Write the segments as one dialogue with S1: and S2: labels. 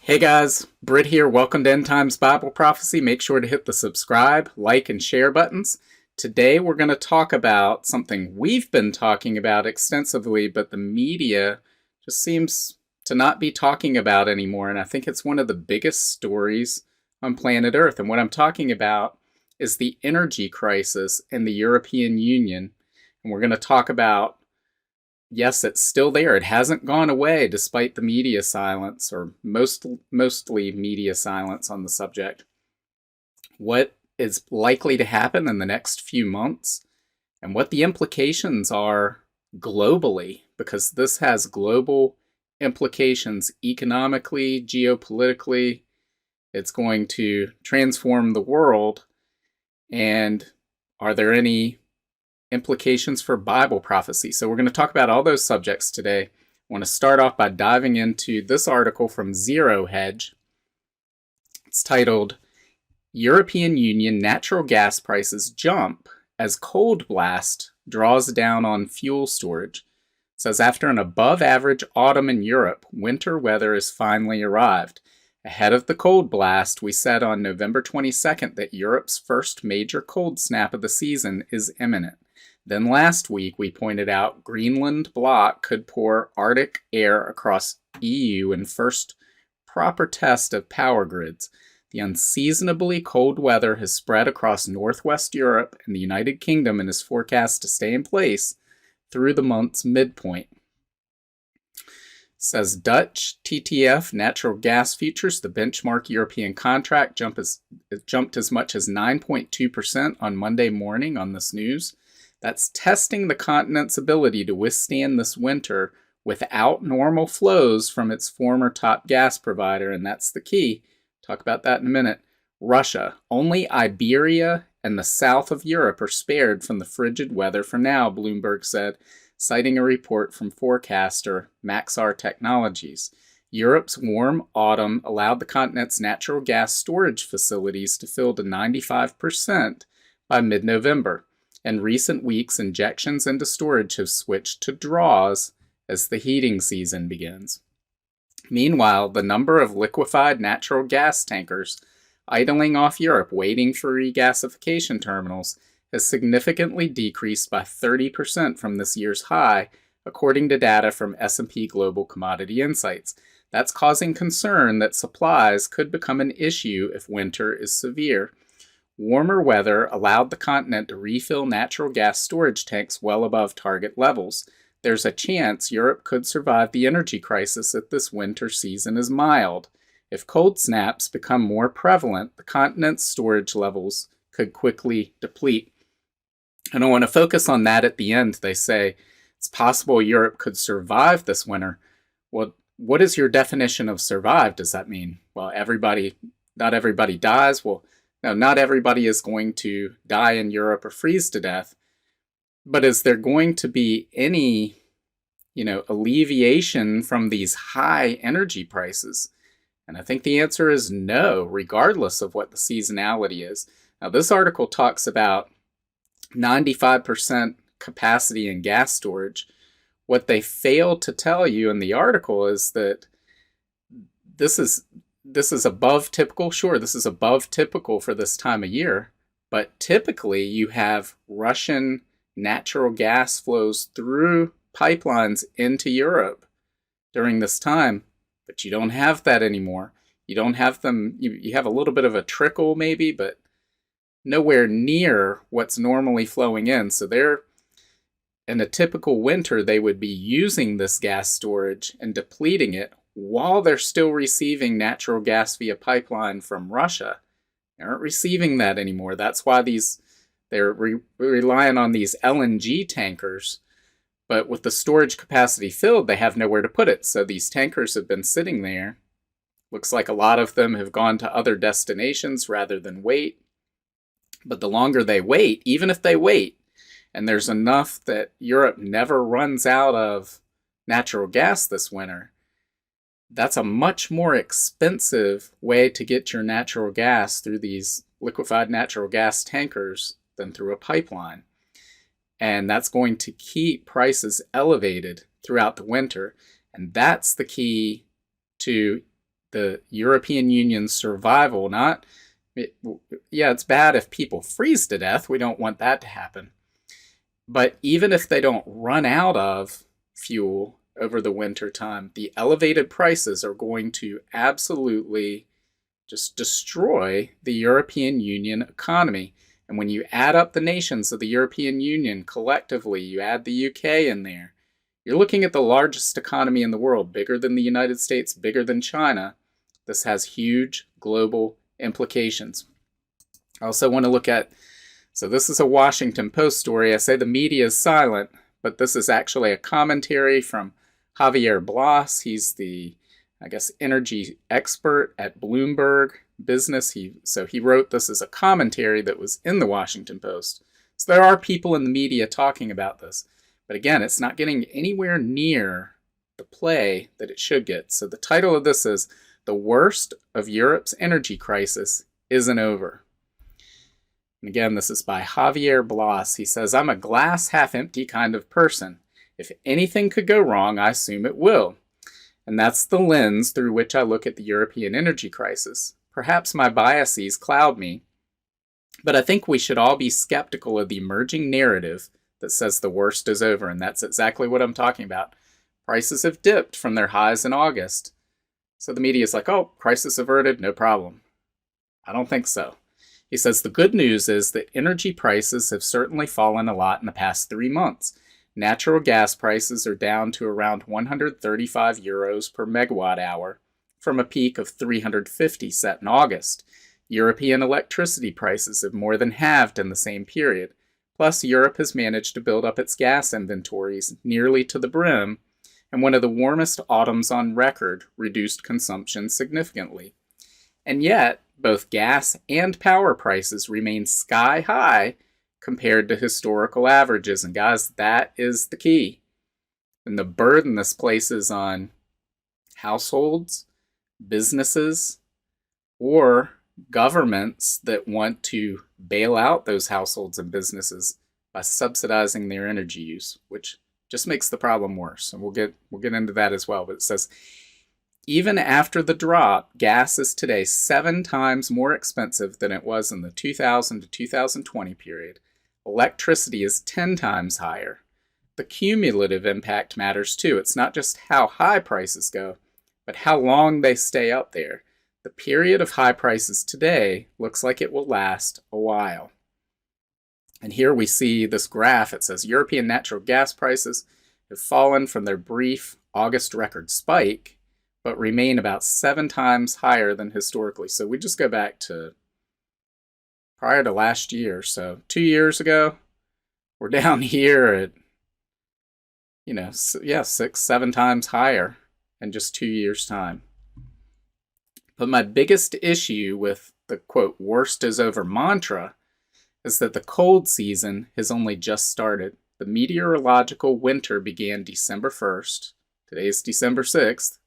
S1: Hey guys, Britt here. Welcome to End Times Bible Prophecy. Make sure to hit the subscribe, like, and share buttons. Today we're going to talk about something we've been talking about extensively, but the media just seems to not be talking about anymore. And I think it's one of the biggest stories on planet Earth. And what I'm talking about is the energy crisis in the European Union. And we're going to talk about, yes, it's still there. It hasn't gone away despite the media silence, or mostly media silence on the subject. What is likely to happen in the next few months, and what the implications are globally, because this has global implications economically, geopolitically. It's going to transform the world. And are there any implications for Bible prophecy? So we're going to talk about all those subjects today. I want to start off by diving into this article from Zero Hedge. It's titled, European Union Natural Gas Prices Jump as Cold Blast Draws Down on Fuel Storage. It says, after an above average autumn in Europe, winter weather has finally arrived. Ahead of the cold blast, we said on November 22nd that Europe's first major cold snap of the season is imminent. Then last week, we pointed out Greenland bloc could pour Arctic air across EU in first proper test of power grids. The unseasonably cold weather has spread across northwest Europe and the United Kingdom and is forecast to stay in place through the month's midpoint. It says Dutch TTF natural gas futures, the benchmark European contract, jumped as much as 9.2% on Monday morning on this news. That's testing the continent's ability to withstand this winter without normal flows from its former top gas provider, and that's the key. Talk about that in a minute. Russia. Only Iberia and the south of Europe are spared from the frigid weather for now, Bloomberg said, citing a report from forecaster Maxar Technologies. Europe's warm autumn allowed the continent's natural gas storage facilities to fill to 95% by mid-November. In recent weeks, injections into storage have switched to draws as the heating season begins. Meanwhile, the number of liquefied natural gas tankers idling off Europe waiting for regasification terminals has significantly decreased by 30% from this year's high, according to data from S&P Global Commodity Insights. That's causing concern that supplies could become an issue if winter is severe. Warmer weather allowed the continent to refill natural gas storage tanks well above target levels. There's a chance Europe could survive the energy crisis if this winter season is mild. If cold snaps become more prevalent, the continent's storage levels could quickly deplete. And I want to focus on that at the end. They say it's possible Europe could survive this winter. Well, what is your definition of survive? Does that mean, well, not everybody dies? Well, no, not everybody is going to die in Europe or freeze to death. But is there going to be any, alleviation from these high energy prices? And I think the answer is no, regardless of what the seasonality is. Now, this article talks about 95% capacity in gas storage. What they fail to tell you in the article is that this is above typical. Sure, this is above typical for this time of year, but typically you have Russian natural gas flows through pipelines into Europe during this time, but you don't have that anymore. You don't have them, you have a little bit of a trickle maybe, but nowhere near what's normally flowing in. So in a typical winter, they would be using this gas storage and depleting it while they're still receiving natural gas via pipeline from Russia. They aren't receiving that anymore. That's why they're relying on these LNG tankers. But with the storage capacity filled, they have nowhere to put it. So these tankers have been sitting there. Looks like a lot of them have gone to other destinations rather than wait. But the longer they wait, even if they wait, and there's enough that Europe never runs out of natural gas this winter, that's a much more expensive way to get your natural gas through these liquefied natural gas tankers than through a pipeline. And that's going to keep prices elevated throughout the winter. And that's the key to the European Union's survival. Yeah, it's bad if people freeze to death. We don't want that to happen. But even if they don't run out of fuel over the winter time, the elevated prices are going to absolutely just destroy the European Union economy. And when you add up the nations of the European Union collectively, you add the UK in there, you're looking at the largest economy in the world, bigger than the United States, bigger than China. This has huge global implications. I also want to look at, so this is a Washington Post story. I say the media is silent, but this is actually a commentary from Javier Blas. He's the, I guess, energy expert at Bloomberg Business. So he wrote this as a commentary that was in the Washington Post. So there are people in the media talking about this. But again, it's not getting anywhere near the play that it should get. So the title of this is "The Worst of Europe's Energy Crisis Isn't Over." And again, this is by Javier Blas. He says, "I'm a glass half empty kind of person. If anything could go wrong, I assume it will. And that's the lens through which I look at the European energy crisis. Perhaps my biases cloud me, but I think we should all be skeptical of the emerging narrative that says the worst is over." And that's exactly what I'm talking about. Prices have dipped from their highs in August. So the media is like, oh, crisis averted, no problem. I don't think so. He says the good news is that energy prices have certainly fallen a lot in the past 3 months. Natural gas prices are down to around 135 euros per megawatt hour from a peak of 350 set in August. European electricity prices have more than halved in the same period. Plus, Europe has managed to build up its gas inventories nearly to the brim, and one of the warmest autumns on record reduced consumption significantly. And yet, both gas and power prices remain sky high compared to historical averages. And guys, that is the key. And the burden this places on households, businesses, or governments that want to bail out those households and businesses by subsidizing their energy use, which just makes the problem worse. And we'll get into that as well. But it says, even after the drop, gas is today 7 times more expensive than it was in the 2000 to 2020 period. Electricity is 10 times higher. The cumulative impact matters too. It's not just how high prices go, but how long they stay up there. The period of high prices today looks like it will last a while. And here we see this graph. It says European natural gas prices have fallen from their brief August record spike, but remain about 7 times higher than historically. So we just go back to prior to last year. So 2 years ago, we're down here at, 6, 7 times higher in just 2 years' time. But my biggest issue with the quote, worst is over mantra is that the cold season has only just started. The meteorological winter began December 1st. Today is December 6th.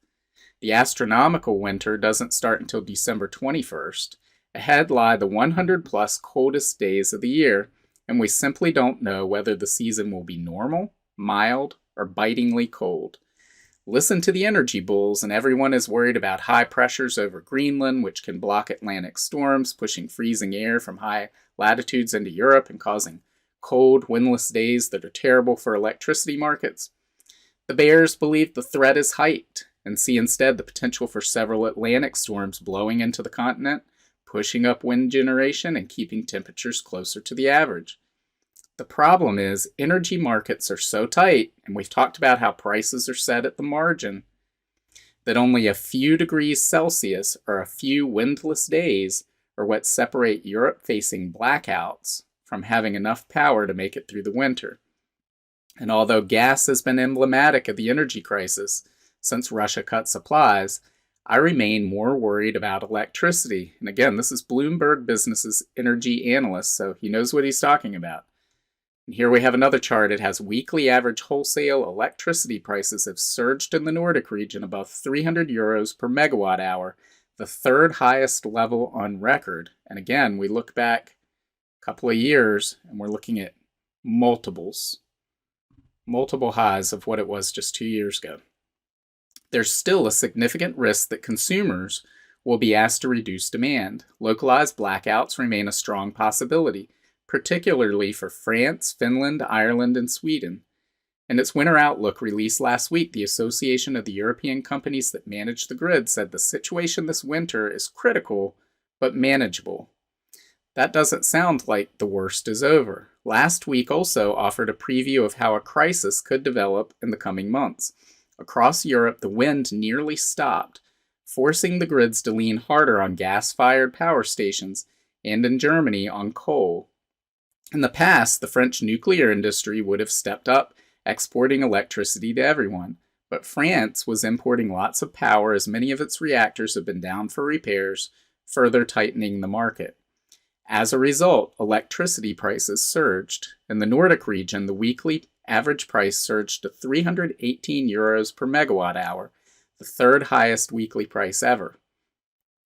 S1: The astronomical winter doesn't start until December 21st. Ahead lie the 100-plus coldest days of the year, and we simply don't know whether the season will be normal, mild, or bitingly cold. Listen to the energy bulls, and everyone is worried about high pressures over Greenland, which can block Atlantic storms, pushing freezing air from high latitudes into Europe and causing cold, windless days that are terrible for electricity markets. The bears believe the threat is heightened and see instead the potential for several Atlantic storms blowing into the continent, pushing up wind generation and keeping temperatures closer to the average. The problem is energy markets are so tight, and we've talked about how prices are set at the margin, that only a few degrees Celsius or a few windless days are what separate Europe-facing blackouts from having enough power to make it through the winter. And although gas has been emblematic of the energy crisis since Russia cut supplies, I remain more worried about electricity. And again, this is Bloomberg Business's energy analyst, so he knows what he's talking about. And here we have another chart. It has weekly average wholesale electricity prices have surged in the Nordic region above 300 euros per megawatt hour, the third highest level on record. And again, we look back a couple of years and we're looking at multiple highs of what it was just 2 years ago. there's still a significant risk that consumers will be asked to reduce demand. Localized blackouts remain a strong possibility, particularly for France, Finland, Ireland, and Sweden. In its winter outlook released last week, the Association of the European Companies that Manage the Grid said the situation this winter is critical but manageable. That doesn't sound like the worst is over. Last week also offered a preview of how a crisis could develop in the coming months. Across Europe, the wind nearly stopped, forcing the grids to lean harder on gas-fired power stations and in Germany on coal. In the past, the French nuclear industry would have stepped up, exporting electricity to everyone, but France was importing lots of power as many of its reactors have been down for repairs, further tightening the market. As a result, electricity prices surged. In the Nordic region, the weekly average price surged to 318 euros per megawatt hour, the third highest weekly price ever.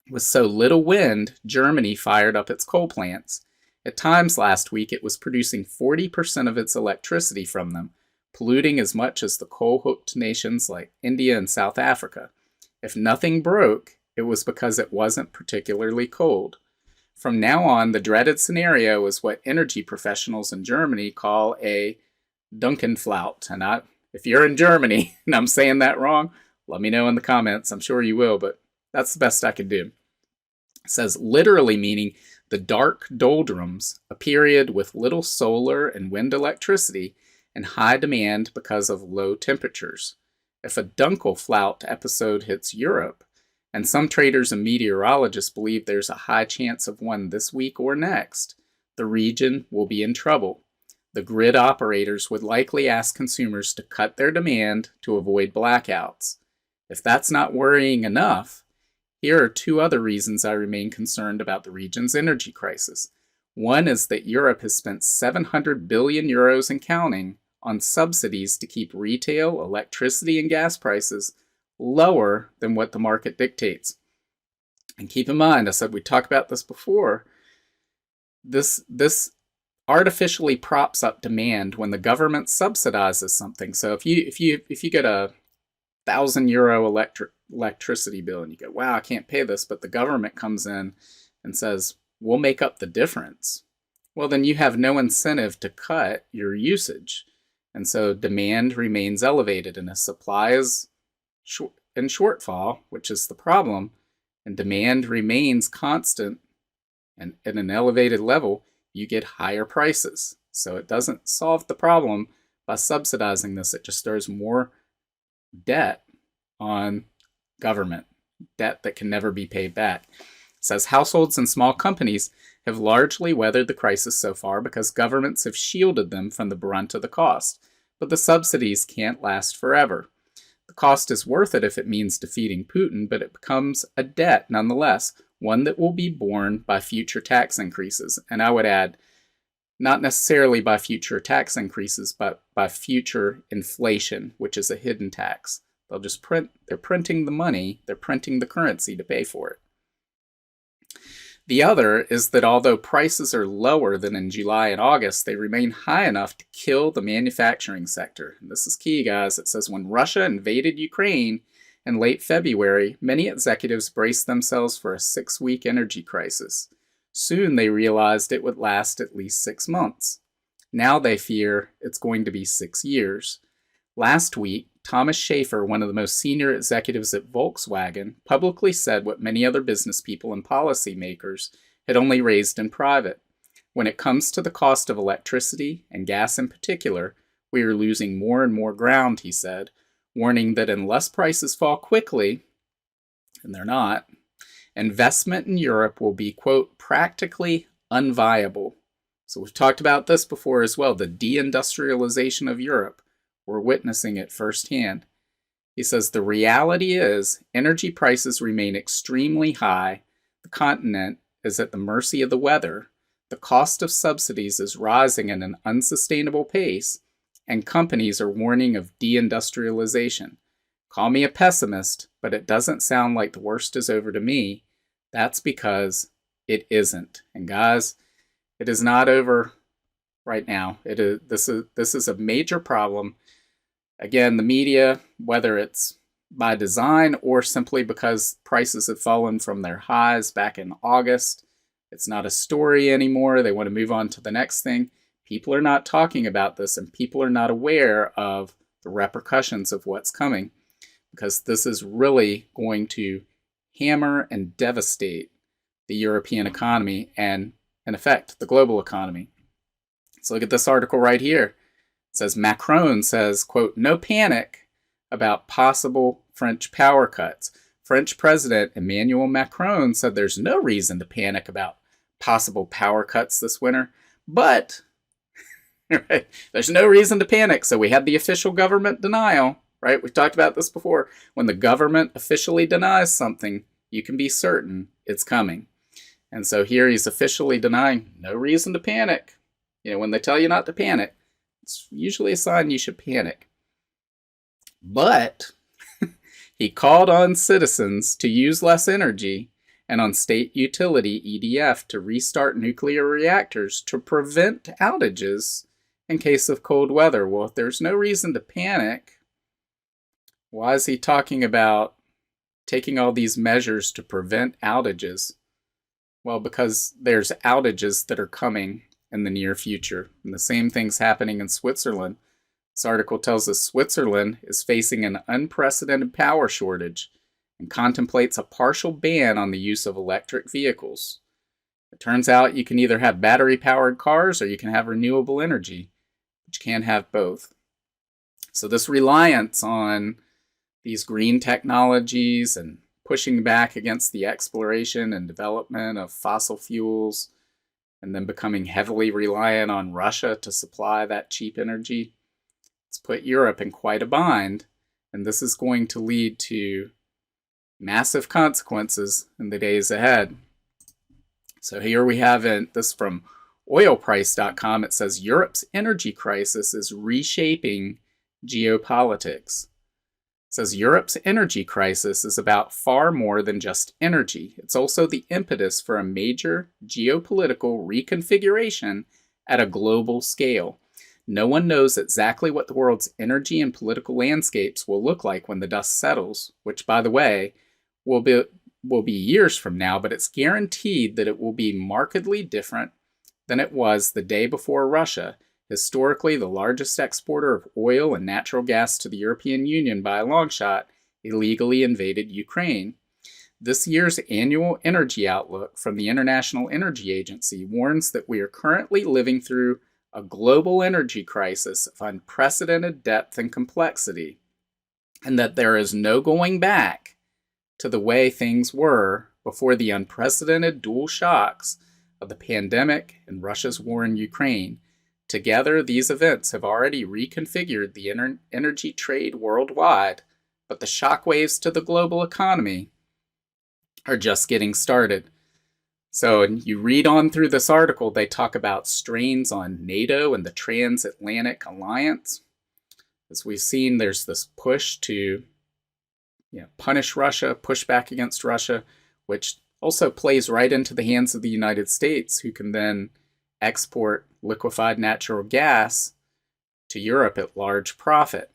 S1: With so little wind, Germany fired up its coal plants. At times last week, it was producing 40% of its electricity from them, polluting as much as the coal-hooked nations like India and South Africa. If nothing broke, it was because it wasn't particularly cold. From now on, the dreaded scenario is what energy professionals in Germany call a Dunkelflaut. And if you're in Germany and I'm saying that wrong, let me know in the comments. I'm sure you will, but that's the best I can do. It says literally meaning the dark doldrums, a period with little solar and wind electricity and high demand because of low temperatures. If a Dunkelflaut episode hits Europe, and some traders and meteorologists believe there's a high chance of one this week or next, the region will be in trouble. The grid operators would likely ask consumers to cut their demand to avoid blackouts. If that's not worrying enough, here are two other reasons I remain concerned about the region's energy crisis. One is that Europe has spent 700 billion euros and counting on subsidies to keep retail, electricity, and gas prices lower than what the market dictates. And keep in mind, I said we talked about this before, this artificially props up demand when the government subsidizes something. So if you get a €1,000 electricity bill and you go, wow, I can't pay this, but the government comes in and says, we'll make up the difference. Well, then you have no incentive to cut your usage. And so demand remains elevated, and as supply is in shortfall, which is the problem, and demand remains constant and at an elevated level, you get higher prices. So it doesn't solve the problem by subsidizing this. It just throws more debt on government, debt that can never be paid back. It says households and small companies have largely weathered the crisis so far because governments have shielded them from the brunt of the cost, but the subsidies can't last forever. The cost is worth it if it means defeating Putin, but it becomes a debt nonetheless, one that will be borne by future tax increases. And I would add, not necessarily by future tax increases, but by future inflation, which is a hidden tax. They're printing the money, they're printing the currency to pay for it. The other is that although prices are lower than in July and August, they remain high enough to kill the manufacturing sector. And this is key, guys. It says when Russia invaded Ukraine in late February, many executives braced themselves for a 6-week energy crisis. Soon they realized it would last at least 6 months. Now they fear it's going to be 6 years. Last week, Thomas Schaefer, one of the most senior executives at Volkswagen, publicly said what many other business people and policymakers had only raised in private. When it comes to the cost of electricity, and gas in particular, we are losing more and more ground, he said, warning that unless prices fall quickly, and they're not, investment in Europe will be, quote, practically unviable. So we've talked about this before as well, the deindustrialization of Europe. We're witnessing it firsthand. He says the reality is energy prices remain extremely high. The continent is at the mercy of the weather. The cost of subsidies is rising at an unsustainable pace, and companies are warning of deindustrialization. Call me a pessimist, but it doesn't sound like the worst is over to me. That's because it isn't. And guys, it is not over right now. This is a major problem. Again, the media, whether it's by design or simply because prices have fallen from their highs back in August. It's not a story anymore. They want to move on to the next thing. People are not talking about this, and people are not aware of the repercussions of what's coming, because this is really going to hammer and devastate the European economy and, in effect, the global economy. So look at this article right here. It says Macron says, quote, no panic about possible French power cuts. French President Emmanuel Macron said there's no reason to panic about possible power cuts this winter, but right, there's no reason to panic. So we had the official government denial, right? We've talked about this before. When the government officially denies something, you can be certain it's coming. And so here he's officially denying, no reason to panic. When they tell you not to panic, it's usually a sign you should panic. But he called on citizens to use less energy and on state utility EDF to restart nuclear reactors to prevent outages in case of cold weather. Well, if there's no reason to panic, why is he talking about taking all these measures to prevent outages? Well, because there's outages that are coming in the near future. And the same thing's happening in Switzerland. This article tells us Switzerland is facing an unprecedented power shortage and contemplates a partial ban on the use of electric vehicles. It turns out you can either have battery-powered cars or you can have renewable energy, but you can't have both. So this reliance on these green technologies and pushing back against the exploration and development of fossil fuels, and then becoming heavily reliant on Russia to supply that cheap energy, it's put Europe in quite a bind, and this is going to lead to massive consequences in the days ahead. So here we have this from oilprice.com. It says Europe's energy crisis is reshaping geopolitics. It says Europe's energy crisis is about far more than just energy. It's also the impetus for a major geopolitical reconfiguration at a global scale. No one knows exactly what the world's energy and political landscapes will look like when the dust settles, which, by the way, will be years from now, but it's guaranteed that it will be markedly different than it was the day before Russia, historically the largest exporter of oil and natural gas to the European Union by a long shot, illegally invaded Ukraine. This year's annual energy outlook from the International Energy Agency warns that we are currently living through a global energy crisis of unprecedented depth and complexity, and that there is no going back to the way things were before the unprecedented dual shocks of the pandemic and Russia's war in Ukraine. Together, these events have already reconfigured the energy trade worldwide, but the shockwaves to the global economy are just getting started. So you read on through this article, they talk about strains on NATO and the transatlantic alliance. As we've seen, there's this push to punish Russia, push back against Russia, which also plays right into the hands of the United States, who can then export liquefied natural gas to Europe at large profit.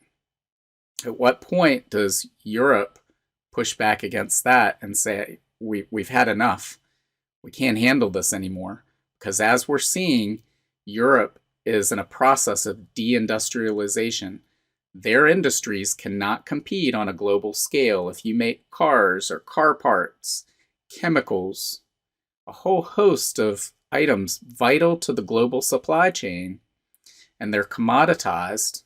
S1: At what point does Europe push back against that and say, we've had enough? We can't handle this anymore. Because as we're seeing, Europe is in a process of deindustrialization. Their industries cannot compete on a global scale. If you make cars or car parts, chemicals, a whole host of items vital to the global supply chain, and they're commoditized,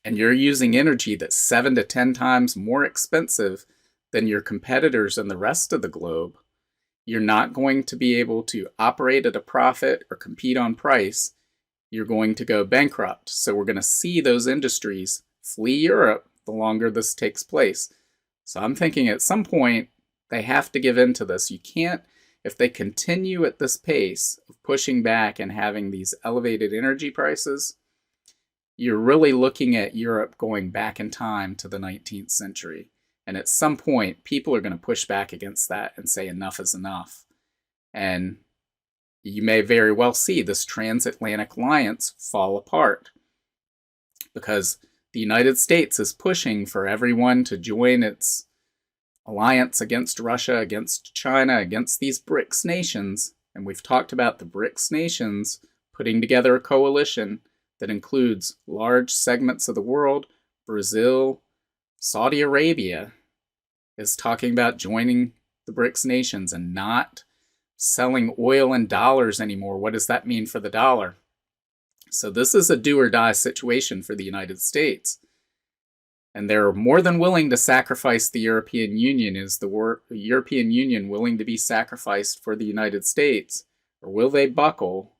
S1: and you're using energy that's 7 to 10 times more expensive than your competitors in the rest of the globe, you're not going to be able to operate at a profit or compete on price. You're going to go bankrupt. So we're going to see those industries flee Europe the longer this takes place. So I'm thinking at some point they have to give in to this. You can't, if they continue at this pace of pushing back and having these elevated energy prices, you're really looking at Europe going back in time to the 19th century. And at some point, people are going to push back against that and say enough is enough. And you may very well see this transatlantic alliance fall apart, because the United States is pushing for everyone to join its alliance against Russia, against China, against these BRICS nations. And we've talked about the BRICS nations putting together a coalition that includes large segments of the world. Brazil, Saudi Arabia is talking about joining the BRICS nations and not selling oil in dollars anymore. What does that mean for the dollar? So this is a do or die situation for the United States. And they're more than willing to sacrifice the European Union. Is the European Union willing to be sacrificed for the United States? Or will they buckle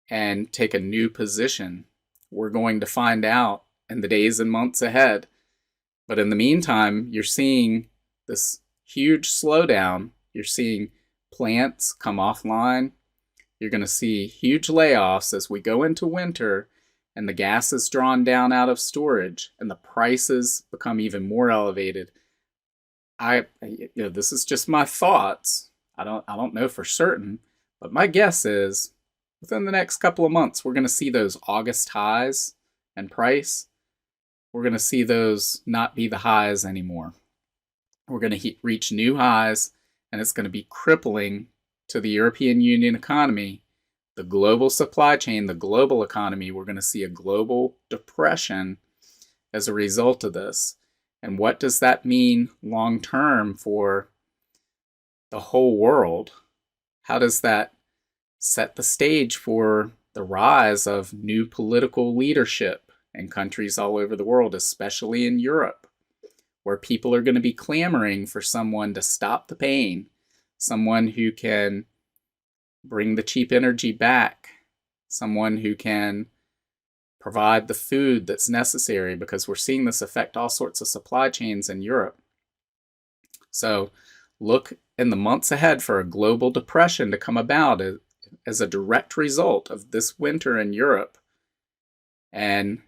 S1: and take a new position? We're going to find out in the days and months ahead. But in the meantime, you're seeing this huge slowdown. You're seeing plants come offline. You're going to see huge layoffs as we go into winter, and the gas is drawn down out of storage, and the prices become even more elevated. This is just my thoughts. I don't know for certain, but my guess is within the next couple of months, we're going to see those August highs and price. We're going to see those not be the highs anymore. We're going to reach new highs, and it's going to be crippling to the European Union economy, the global supply chain, the global economy. We're going to see a global depression as a result of this. And what does that mean long term for the whole world? How does that set the stage for the rise of new political leadership in countries all over the world, especially in Europe, where people are going to be clamoring for someone to stop the pain, someone who can bring the cheap energy back, someone who can provide the food that's necessary, because we're seeing this affect all sorts of supply chains in Europe. So look in the months ahead for a global depression to come about as a direct result of this winter in Europe. And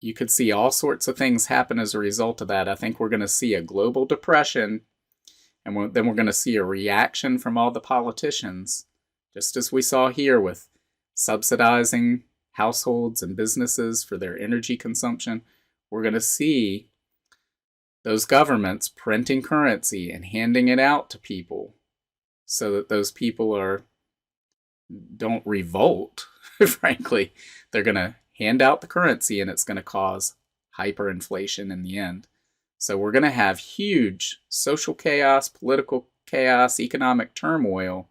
S1: you could see all sorts of things happen as a result of that. I think we're going to see a global depression, and then we're going to see a reaction from all the politicians, just as we saw here with subsidizing households and businesses for their energy consumption. We're going to see those governments printing currency and handing it out to people so that those people don't revolt. Frankly, they're going to hand out the currency, and it's going to cause hyperinflation in the end. So we're going to have huge social chaos, political chaos, economic turmoil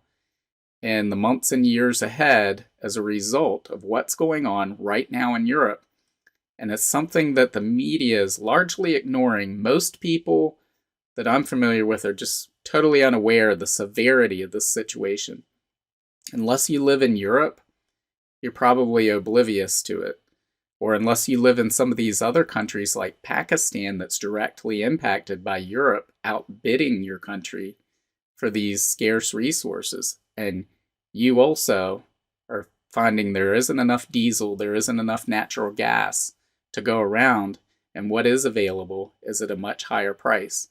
S1: in the months and years ahead as a result of what's going on right now in Europe. And it's something that the media is largely ignoring. Most people that I'm familiar with are just totally unaware of the severity of this situation. Unless you live in Europe, you're probably oblivious to it. Or unless you live in some of these other countries like Pakistan that's directly impacted by Europe outbidding your country for these scarce resources. And you also are finding there isn't enough diesel, there isn't enough natural gas to go around, and what is available is at a much higher price.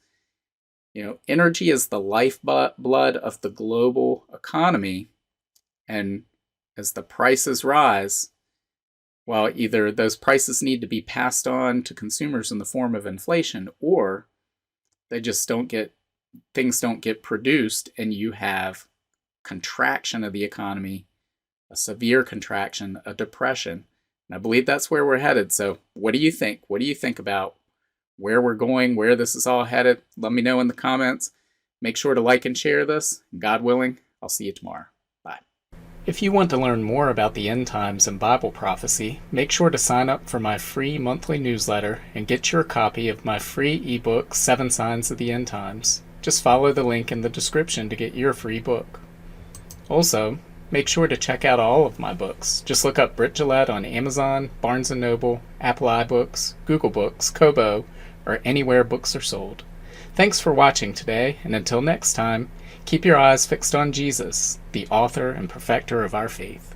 S1: Energy is the lifeblood of the global economy, and as the prices rise, well, either those prices need to be passed on to consumers in the form of inflation, or things don't get produced, and you have contraction of the economy, a severe contraction, a depression. And I believe that's where we're headed. So what do you think? What do you think about where we're going, where this is all headed? Let me know in the comments. Make sure to like and share this. God willing, I'll see you tomorrow. Bye. If you want to learn more about the end times and Bible prophecy, make sure to sign up for my free monthly newsletter and get your copy of my free ebook, 7 Signs of the End Times. Just follow the link in the description to get your free book. Also, make sure to check out all of my books. Just look up Britt on Amazon, Barnes & Noble, Apple iBooks, Google Books, Kobo, or anywhere books are sold. Thanks for watching today, and until next time, keep your eyes fixed on Jesus, the author and perfecter of our faith.